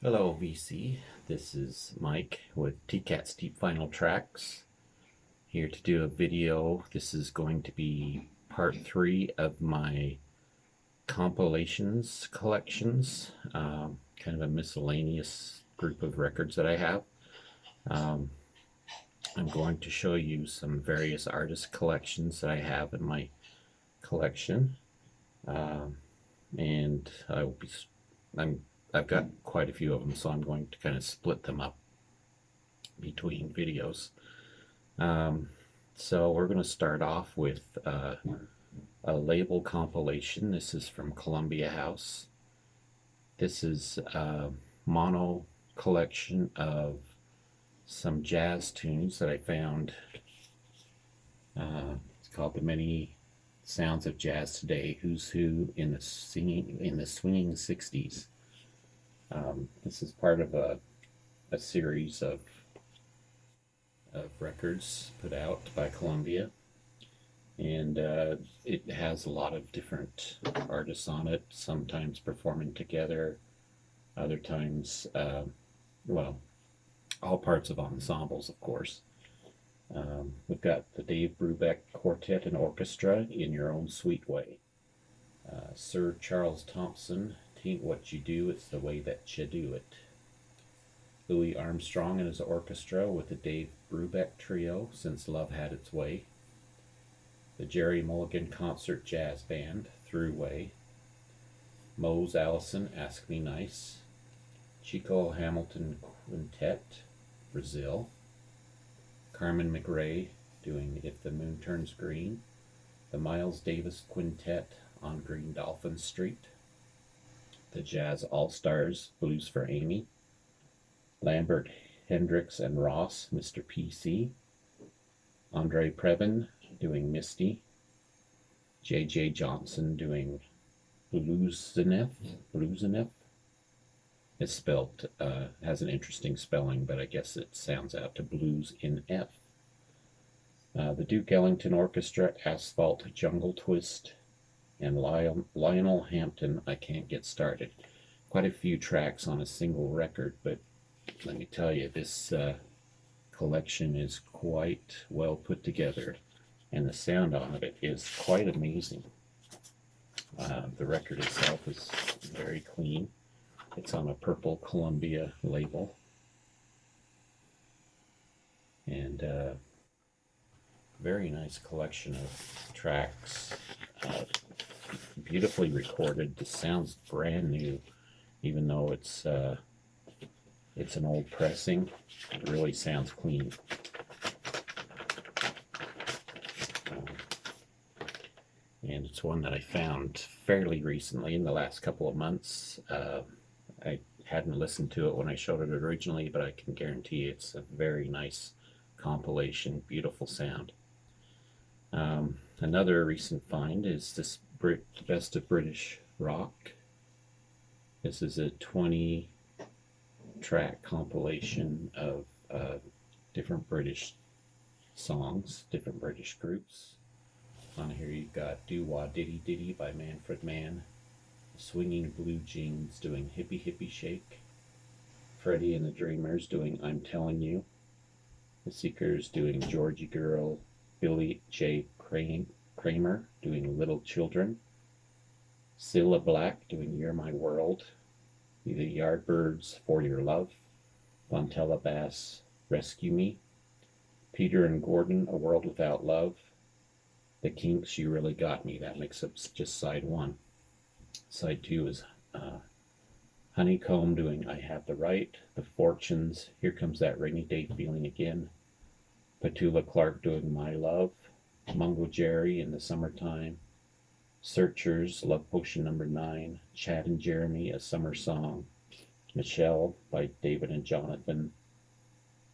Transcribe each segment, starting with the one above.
Hello VC, this is Mike with TCAT's Deep Final Tracks, here to do a video. This is going to be part 3 of my compilations collections, kind of a miscellaneous group of records that I have. Um, I'm going to show you some various artist collections that I have in my collection, and I'm I've got quite a few of them, so I'm going to kind of split them up between videos. So we're going to start off with a label compilation. This is from Columbia House. This is a mono collection of some jazz tunes that I found. It's called The Many Sounds of Jazz Today, Who's Who in the Swinging 60s. This is part of a series of records put out by Columbia, and it has a lot of different artists on it, sometimes performing together, other times, well, all parts of ensembles, of course. We've got the Dave Brubeck Quartet and Orchestra, In Your Own Sweet Way. Sir Charles Thompson, Tain't What You Do, It's the Way That You Do It. Louis Armstrong and his orchestra with the Dave Brubeck Trio, Since Love Had Its Way. The Jerry Mulligan Concert Jazz Band, Throughway. Mose Allison, Ask Me Nice. Chico Hamilton Quintet, Brazil. Carmen McRae doing If the Moon Turns Green. The Miles Davis Quintet on Green Dolphin Street. The Jazz All-Stars, Blues for Amy. Lambert, Hendricks, and Ross, Mr. PC. Andre Previn doing Misty. J.J. Johnson doing Bluesineth. It's spelled, has an interesting spelling, but I guess it sounds out to blues in F. The Duke Ellington Orchestra, Asphalt Jungle Twist. And Lionel Hampton, I Can't Get Started. Quite a few tracks on a single record, but let me tell you, this collection is quite well put together, and the sound on it is quite amazing. The record itself is very clean. It's on a purple Columbia label, and very nice collection of tracks. Beautifully recorded. This sounds brand new, even though it's an old pressing. It really sounds clean. And it's one that I found fairly recently, in the last couple of months. I hadn't listened to it when I showed it originally, but I can guarantee it's a very nice compilation, beautiful sound. Another recent find is this Best of British Rock. This is a 20-track compilation of different British songs, different British groups. On here you've got Doo Wah Diddy Diddy by Manfred Mann, Swinging Blue Jeans doing Hippie Hippie Shake, Freddie and the Dreamers doing I'm Telling You, The Seekers doing Georgie Girl, Billy J. Kramer doing Little Children, Cilla Black doing You're My World, The Yardbirds For Your Love, Fontella Bass Rescue Me, Peter and Gordon A World Without Love, The Kinks You Really Got Me. That makes up just side one. Side two is Honeycomb doing I Have the Right, The Fortunes, Here Comes That Rainy Day Feeling Again, Petula Clark doing My Love, Mungo Jerry in the Summertime, Searchers, Love Potion Number 9, Chad and Jeremy, A Summer Song, Michelle by David and Jonathan,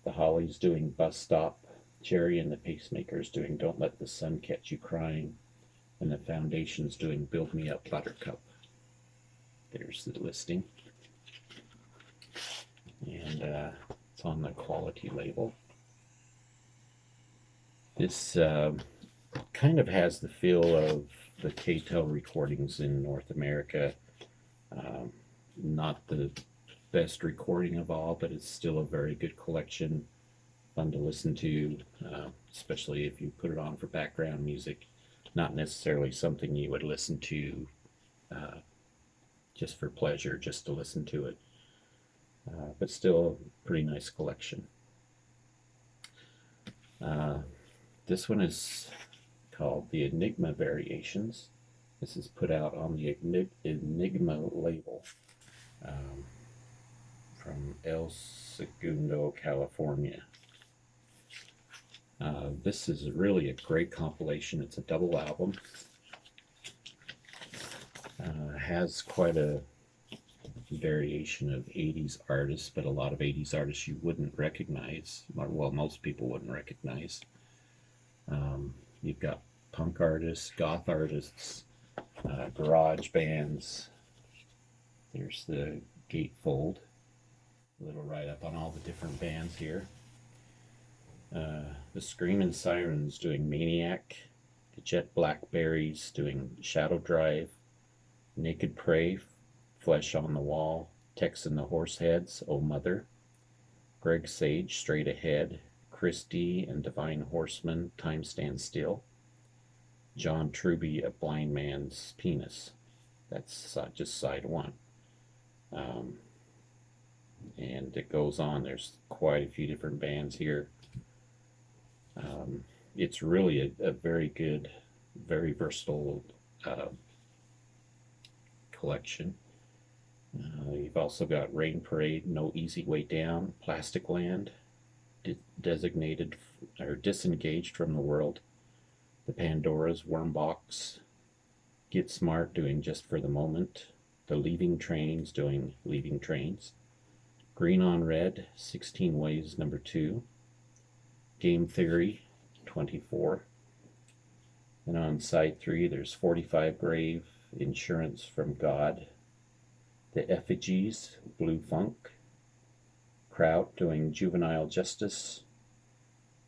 The Hollies doing Bus Stop, Jerry and the Pacemakers doing Don't Let the Sun Catch You Crying, and the Foundations doing Build Me Up Buttercup. There's the listing. And it's on the quality label. This kind of has the feel of the K-Tel recordings in North America. Not the best recording of all, but it's still a very good collection. Fun to listen to, especially if you put it on for background music. Not necessarily something you would listen to uh, just for pleasure, just to listen to it, but still a pretty nice collection. This one is called the Enigma Variations. This is put out on the Enigma label from El Segundo, California. This is really a great compilation. It's a double album. Has quite a variation of 80s artists, but a lot of 80s artists you wouldn't recognize. Well, most people wouldn't recognize. You've got punk artists, goth artists, garage bands. There's the gatefold. A little write-up on all the different bands here. The Screaming Sirens doing Maniac. The Jet Blackberries doing Shadow Drive. Naked Prey, Flesh on the Wall. Tex and the Horseheads, Oh Mother. Greg Sage, Straight Ahead. Chris D and Divine Horseman, Time Stands Still. John Truby, A Blind Man's Penis. That's just side one. And it goes on. There's quite a few different bands here. It's really a very good, very versatile collection. You've also got Rain Parade, No Easy Way Down, Plastic Land, Designated or Disengaged from the World, The Pandoras, Wormbox, Get Smart doing Just for the Moment, The Leaving Trains doing Leaving Trains, Green on Red, 16 Ways number 2, Game Theory, 24. And on side 3 there's 45 Grave, Insurance from God, The Effigies, Blue Funk, Kraut doing Juvenile Justice,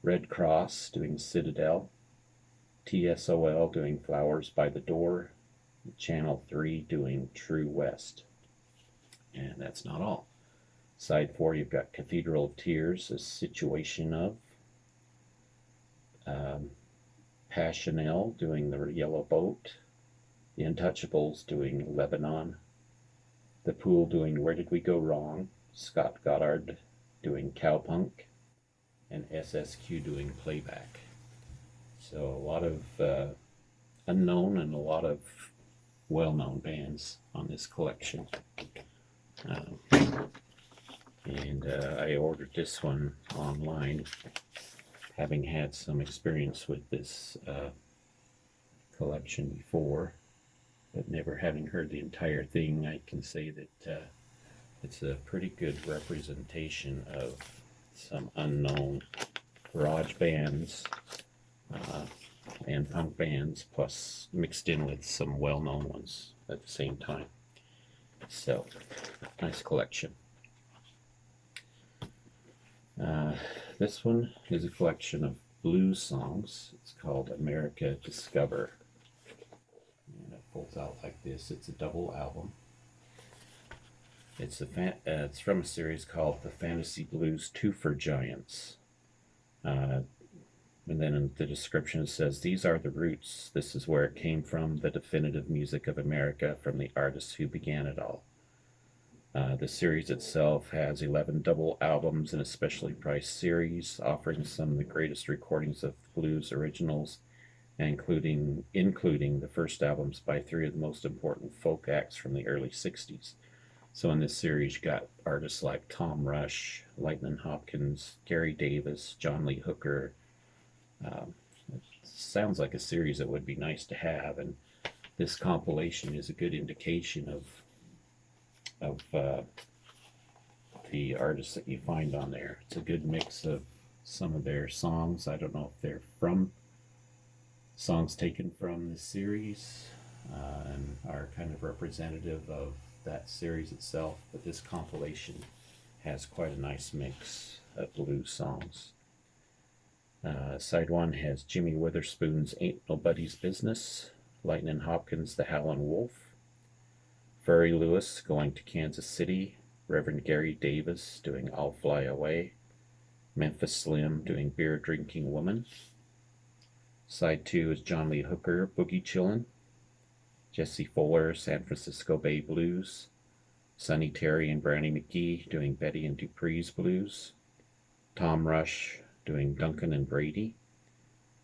Red Cross doing Citadel, TSOL doing Flowers by the Door, Channel 3 doing True West. And that's not all. Side 4 you've got Cathedral of Tears, A Situation of, Passionel doing The Yellow Boat, The Untouchables doing Lebanon, The Pool doing Where Did We Go Wrong, Scott Goddard doing Cowpunk, and SSQ doing Playback. So a lot of unknown and a lot of well-known bands on this collection. I ordered this one online, having had some experience with this collection before, but never having heard the entire thing. I can say that it's a pretty good representation of some unknown garage bands and punk bands, plus mixed in with some well-known ones at the same time. So, nice collection. This one is a collection of blues songs. It's called America Discover. And it folds out like this. It's a double album. It's from a series called The Fantasy Blues 2 for Giants. And then in the description it says, "These are the roots. This is where it came from, the definitive music of America from the artists who began it all." The series itself has 11 double albums in a specially priced series, offering some of the greatest recordings of blues originals, including the first albums by 3 of the most important folk acts from the early 60s. So in this series you got artists like Tom Rush, Lightnin' Hopkins, Gary Davis, John Lee Hooker. It sounds like a series that would be nice to have, and this compilation is a good indication of the artists that you find on there. It's a good mix of some of their songs. I don't know if they're from songs taken from this series and are kind of representative of that series itself, but this compilation has quite a nice mix of blues songs. Side 1 has Jimmy Witherspoon's Ain't Nobody's Business, Lightnin' Hopkins' The Howlin' Wolf, Furry Lewis Going to Kansas City, Reverend Gary Davis doing I'll Fly Away. Memphis Slim doing Beer Drinking Woman. Side 2 is John Lee Hooker, Boogie Chillin'. Jesse Fuller, San Francisco Bay Blues. Sonny Terry and Brownie McGee doing Betty and Dupree's Blues. Tom Rush doing Duncan and Brady.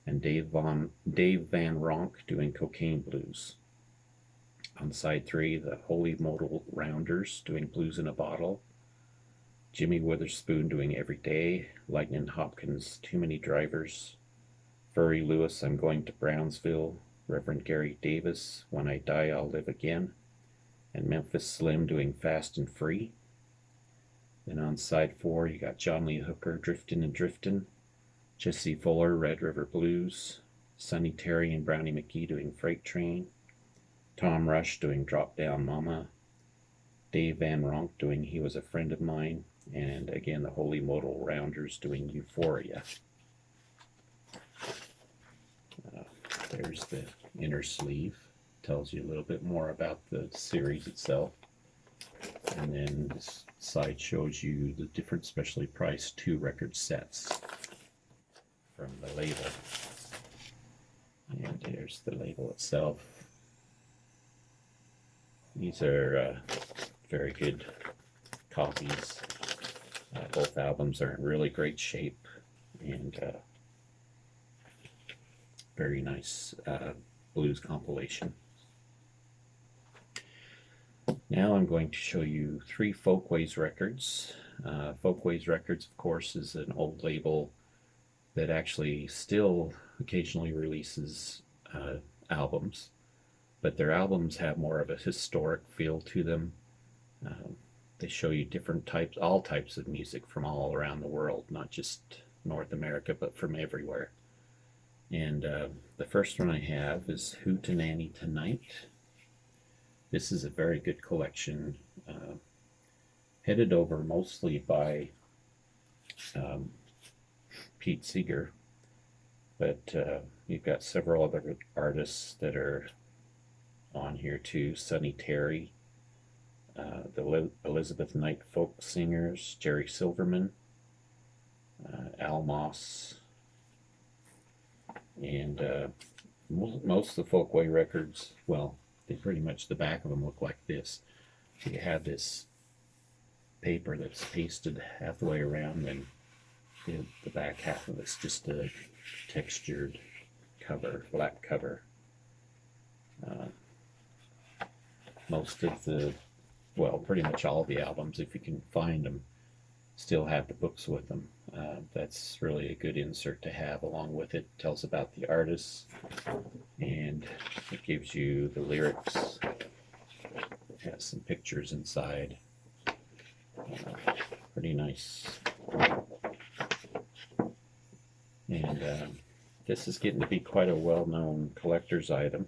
And Dave Van Ronk doing Cocaine Blues. On side 3, the Holy Modal Rounders doing Blues in a Bottle. Jimmy Witherspoon doing Every Day. Lightnin' Hopkins, Too Many Drivers. Furry Lewis, I'm Going to Brownsville. Reverend Gary Davis, When I Die I'll Live Again. And Memphis Slim doing Fast and Free. Then on side 4, you got John Lee Hooker, Driftin' and Driftin'. Jesse Fuller, Red River Blues. Sonny Terry and Brownie McGee doing Freight Train. Tom Rush doing Drop Down Mama. Dave Van Ronk doing He Was a Friend of Mine. And again, the Holy Modal Rounders doing Euphoria. There's the inner sleeve. Tells you a little bit more about the series itself. And then this side shows you the different specially priced 2-record sets from the label. And there's the label itself. These are very good copies. Both albums are in really great shape and very nice blues compilation. Now I'm going to show you 3 Folkways records. Folkways Records, of course, is an old label that actually still occasionally releases albums, but their albums have more of a historic feel to them. They show you different types, all types of music from all around the world, not just North America, but from everywhere. And the first one I have is Hootenanny Tonight. This is a very good collection, headed over mostly by Pete Seeger, but you've got several other artists that are on here too. Sonny Terry, the Elizabeth Knight Folk Singers, Jerry Silverman, Al Moss, and most of the Folkway records, well, they pretty much, the back of them look like this. So you have this paper that's pasted half the way around, and the back half of it's just a textured cover, black cover. Most of the, well, pretty much all the albums, if you can find them, still have the books with them. That's really a good insert to have along with it. It tells about the artists, and it gives you the lyrics. It has some pictures inside. Pretty nice. And this is getting to be quite a well-known collector's item.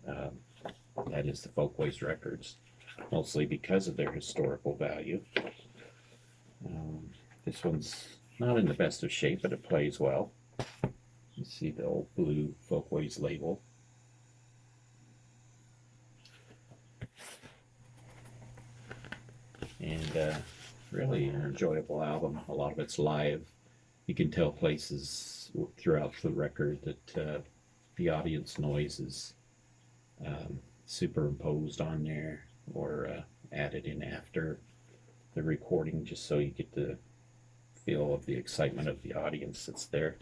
That is the Folkways Records, mostly because of their historical value. This one's not in the best of shape, but it plays well. You see the old blue Folkways label. And really an enjoyable album. A lot of it's live. You can tell places throughout the record that the audience noise is superimposed on there or added in after the recording, just so you get the feel of the excitement of the audience that's there.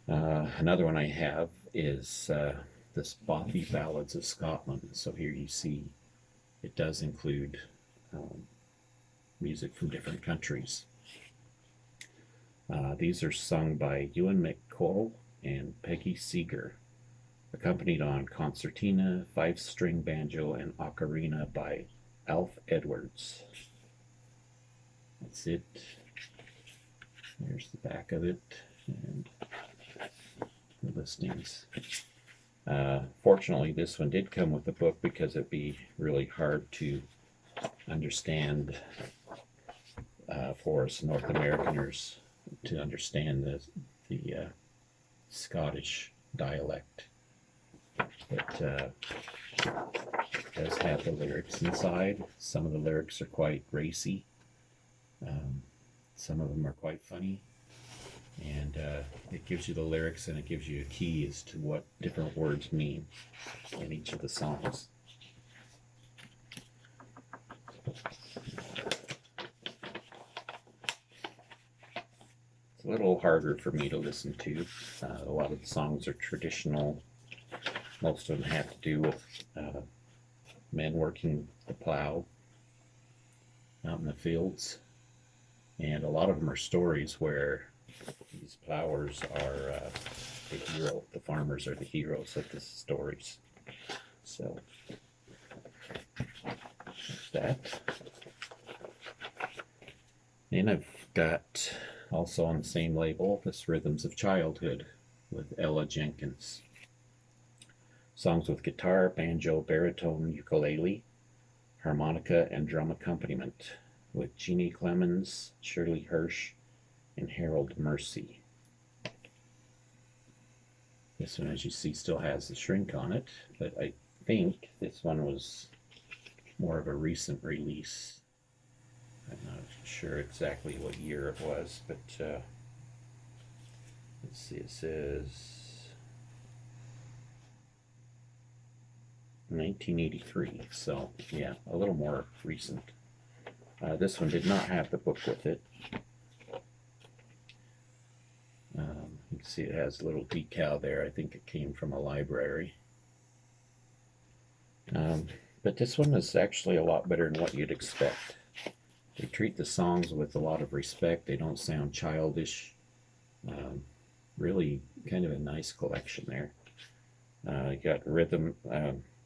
Another one I have is this Bothy Ballads of Scotland. So here you see it does include music from different countries. These are sung by Ewan McCall and Peggy Seeger, accompanied on concertina, 5-string banjo, and ocarina by Alf Edwards. That's it. There's the back of it and the listings. Fortunately, this one did come with a book because it'd be really hard to understand for us North Americaners to understand the Scottish dialect. It does have the lyrics inside. Some of the lyrics are quite racy. Some of them are quite funny. And it gives you the lyrics, and it gives you a key as to what different words mean in each of the songs. It's a little harder for me to listen to. A lot of the songs are traditional. Most of them have to do with men working the plow out in the fields. And a lot of them are stories where these plowers are the hero. The farmers are the heroes of the stories. So there's that. And I've got also on the same label this Rhythms of Childhood with Ella Jenkins. Songs with guitar, banjo, baritone, ukulele, harmonica, and drum accompaniment with Jeannie Clemens, Shirley Hirsch, and Harold Mercy. This one, as you see, still has the shrink on it, but I think this one was more of a recent release. I'm not sure exactly what year it was, but let's see, it says 1983, so yeah, a little more recent. This one did not have the book with it. You can see it has a little decal there. I think it came from a library. But this one is actually a lot better than what you'd expect. They treat the songs with a lot of respect. They don't sound childish. Really kind of a nice collection there. You got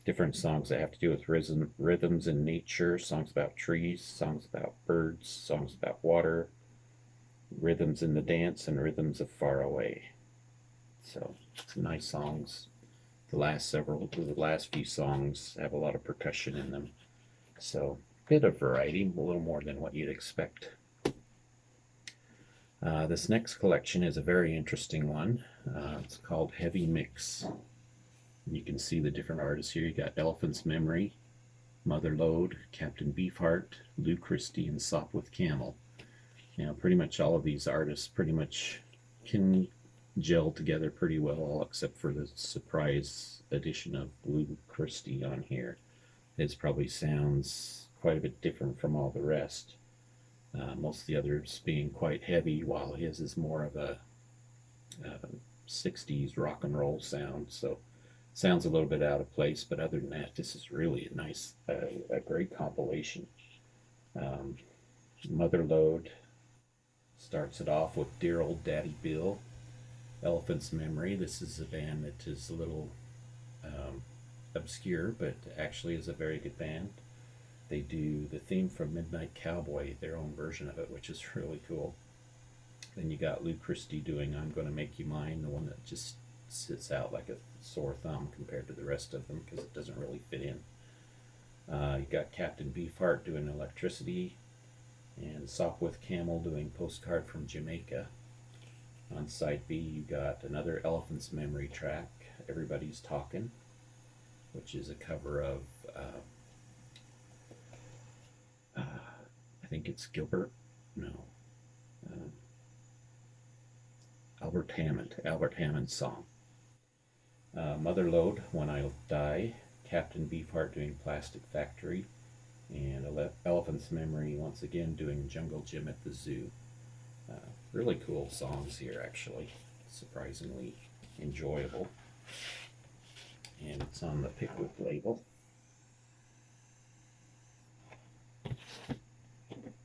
different songs that have to do with rhythms in nature, songs about trees, songs about birds, songs about water, rhythms in the dance, and rhythms of far away. So some nice songs. The last few songs have a lot of percussion in them. So a bit of variety, a little more than what you'd expect. This next collection is a very interesting one. It's called Heavy Mix. You can see the different artists here. You got Elephant's Memory, Mother Lode, Captain Beefheart, Lou Christie, and Sopwith Camel. You know, pretty much all of these artists pretty much can gel together pretty well, all except for the surprise addition of Lou Christie on here. His probably sounds quite a bit different from all the rest. Most of the others being quite heavy, while his is more of a 60s rock and roll sound. So sounds a little bit out of place, but other than that, this is really a nice, a great compilation. Mother Lode starts it off with Dear Old Daddy Bill. Elephant's Memory. This is a band that is a little obscure, but actually is a very good band. They do the theme from Midnight Cowboy, their own version of it, which is really cool. Then you got Lou Christie doing I'm Gonna Make You Mine, the one that just sits out like a sore thumb compared to the rest of them because it doesn't really fit in. You got Captain Beefheart doing Electricity, and Sopwith Camel doing Postcard from Jamaica. On side B, you got another Elephant's Memory track, Everybody's Talkin', which is a cover of I think it's Albert Hammond's song. Mother Lode, When I'll Die, Captain Beefheart doing Plastic Factory, and Elephant's Memory once again doing Jungle Gym at the Zoo. Really cool songs here, actually. Surprisingly enjoyable. And it's on the Pickwick label.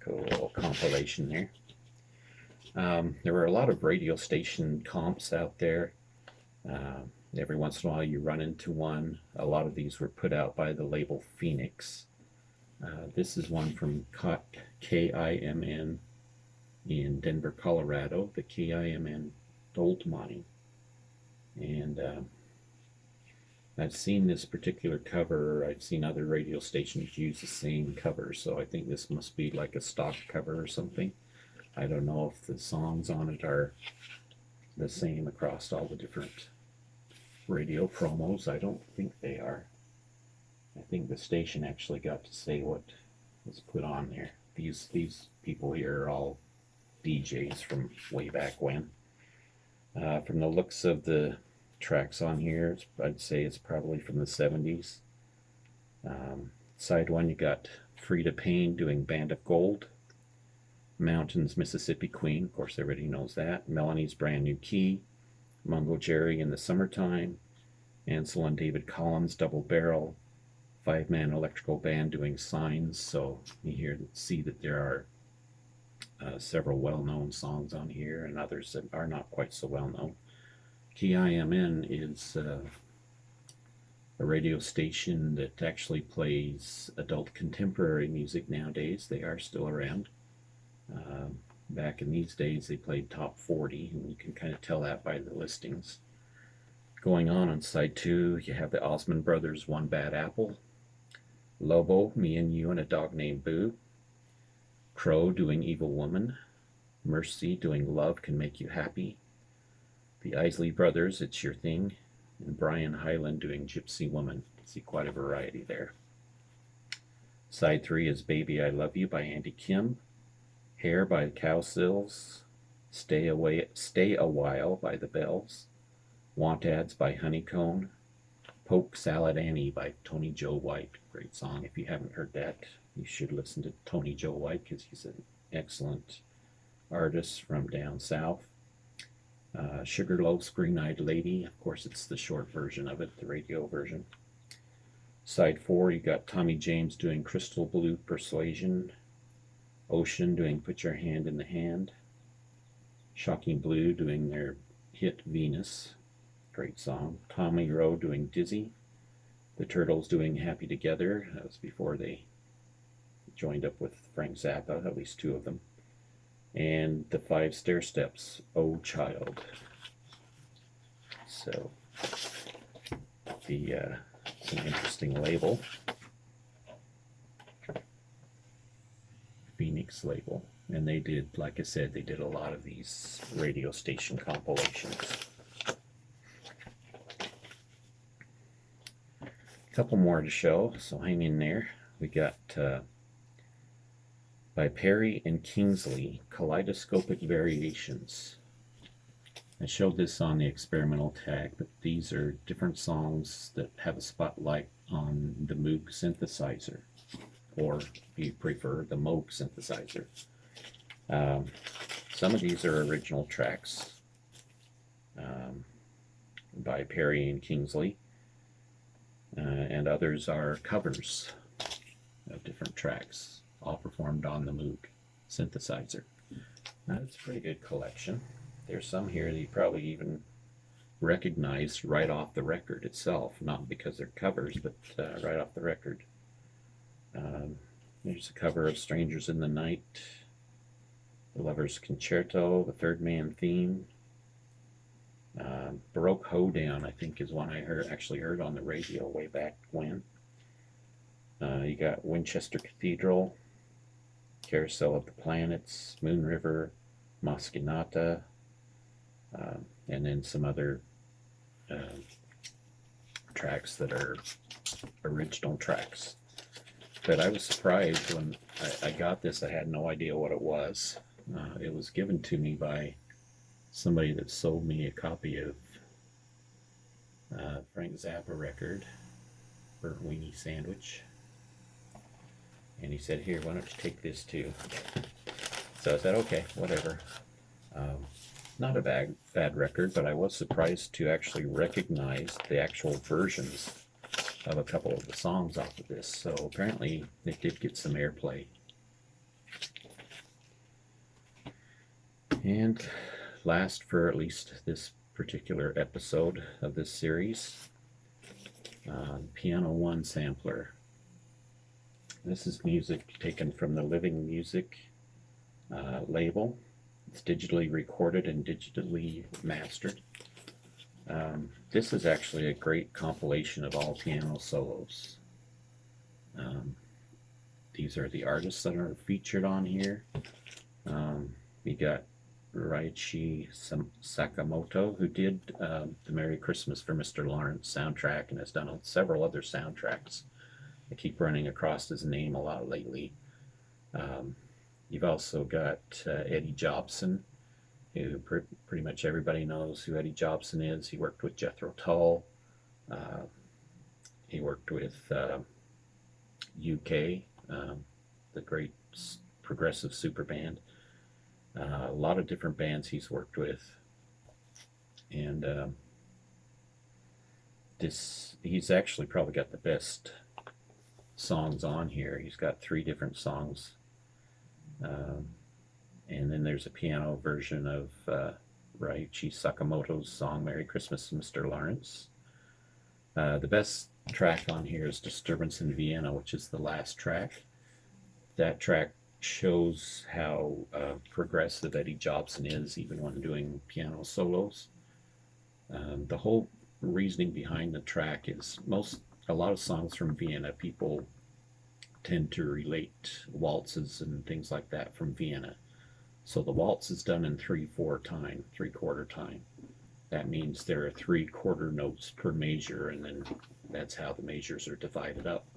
Cool little compilation there. There were a lot of radio station comps out there. Every once in a while you run into one. A lot of these were put out by the label Phoenix. This is one from KIMN in Denver, Colorado, the KIMN Gold Mine. And I've seen this particular cover. I've seen other radio stations use the same cover, so I think this must be like a stock cover or something. I don't know if the songs on it are the same across all the different radio promos. I don't think they are. I think the station actually got to say what was put on there. These people here are all DJs from way back when. From the looks of the tracks on here, I'd say it's probably from the 70s. Side one, you got Frida Payne doing Band of Gold. Mountains, Mississippi Queen, of course everybody knows that. Melanie's Brand New Key. Mungo Jerry in the Summertime. Ansel and David Collins Double Barrel. 5-man electrical band doing Signs. So you see that there are several well-known songs on here and others that are not quite so well-known. KIMN is a radio station that actually plays adult contemporary music nowadays. They are still around. Back in these days they played top 40, and you can kind of tell that by the listings. Going on side 2, you have the Osmond Brothers One Bad Apple. Lobo, Me and You and a Dog Named Boo. Crow doing Evil Woman. Mercy doing Love Can Make You Happy. The Isley Brothers, It's Your Thing. And Brian Hyland doing Gypsy Woman. See quite a variety there. Side 3 is Baby I Love You by Andy Kim. Hair by the Cowsills. Stay a While by the Bells. Want Ads by Honeycomb. Poke Salad Annie by Tony Joe White. Great song. If you haven't heard that, you should listen to Tony Joe White because he's an excellent artist from down south. Sugarloaf's Green Eyed Lady. Of course, it's the short version of it, the radio version. Side 4, you got Tommy James doing Crystal Blue Persuasion. Ocean doing Put Your Hand in the Hand. Shocking Blue doing their hit Venus. Great song. Tommy Rowe doing Dizzy. The Turtles doing Happy Together. That was before they joined up with Frank Zappa, at least 2 of them. And the 5 Stair Steps, Oh Child. So, it's an interesting label. Phoenix label. And they did, like I said, they did a lot of these radio station compilations. A couple more to show, so hang in there. We got by Perry and Kingsley, Kaleidoscopic Variations. I showed this on the experimental tag, but these are different songs that have a spotlight on the Moog synthesizer, or if you prefer, the Moog synthesizer. Some of these are original tracks by Perry and Kingsley, and others are covers of different tracks, all performed on the Moog synthesizer. Now, it's a pretty good collection. There's some here that you probably even recognize right off the record itself, not because they're covers, but right off the record. There's a cover of Strangers in the Night, The Lover's Concerto, The Third Man Theme. Baroque Hoedown, I think, is one I actually heard on the radio way back when. You got Winchester Cathedral, Carousel of the Planets, Moon River, Moskinata, and then some other tracks that are original tracks. But I was surprised when I got this. I had no idea what it was. It was given to me by somebody that sold me a copy of Frank Zappa record, Burnt Weenie Sandwich. And he said, "Here, why don't you take this too?" So I said, okay, whatever. Not a bad record, but I was surprised to actually recognize the actual versions of a couple of the songs off of this. So apparently it did get some airplay. And last, for at least this particular episode of this series, Piano One sampler. This is music taken from the Living Music label. It's digitally recorded and digitally mastered. This is actually a great compilation of all piano solos. These are the artists that are featured on here. You got Raichi Sakamoto, who did the Merry Christmas for Mr. Lawrence soundtrack and has done several other soundtracks. I keep running across his name a lot lately. Um, you've also got Eddie Jobson, who pretty much everybody knows who Eddie Jobson is. He worked with Jethro Tull. Uh, he worked with UK, the great progressive super band. A lot of different bands he's worked with, and he's actually probably got the best songs on here. He's got 3 different songs, and then there's a piano version of Raichi Sakamoto's song "Merry Christmas, Mr. Lawrence." The best track on here is "Disturbance in Vienna," which is the last track. That track shows how progressive Eddie Jobson is, even when doing piano solos. The whole reasoning behind the track is a lot of songs from Vienna, people tend to relate waltzes and things like that from Vienna. So the waltz is done in 3/4 time, 3/4 time. That means there are 3/4 notes per measure, and then that's how the measures are divided up.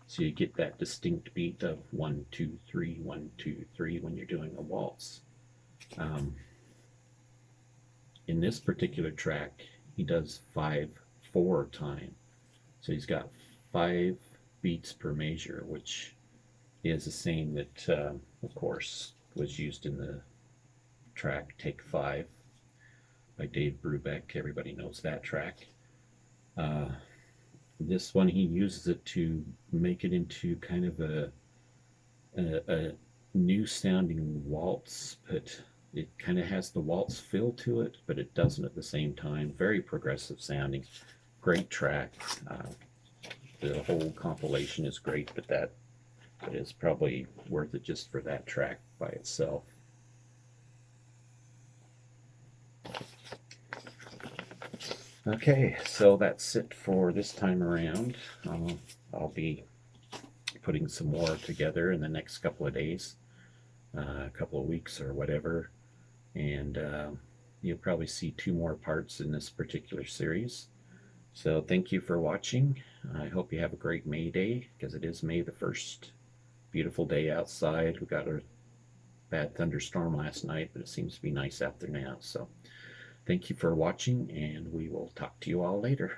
So you get that distinct beat of 1, 2, 3, 1, 2, 3 when you're doing a waltz. In this particular track, he does 5/4 time. So he's got 5 beats per measure, which is the same that, of course, was used in the track Take 5 by Dave Brubeck. Everybody knows that track. This one, he uses it to make it into kind of a new sounding waltz, but it kind of has the waltz feel to it, but it doesn't at the same time. Very progressive sounding. Great track. The whole compilation is great, but that is probably worth it just for that track by itself. Okay, so that's it for this time around. I'll be putting some more together in the next couple of days, a couple of weeks or whatever, and you'll probably see 2 more parts in this particular series. So thank you for watching. I hope you have a great May Day, because it is May the 1st. Beautiful day outside. We got a bad thunderstorm last night, but it seems to be nice out there now. So thank you for watching, and we will talk to you all later.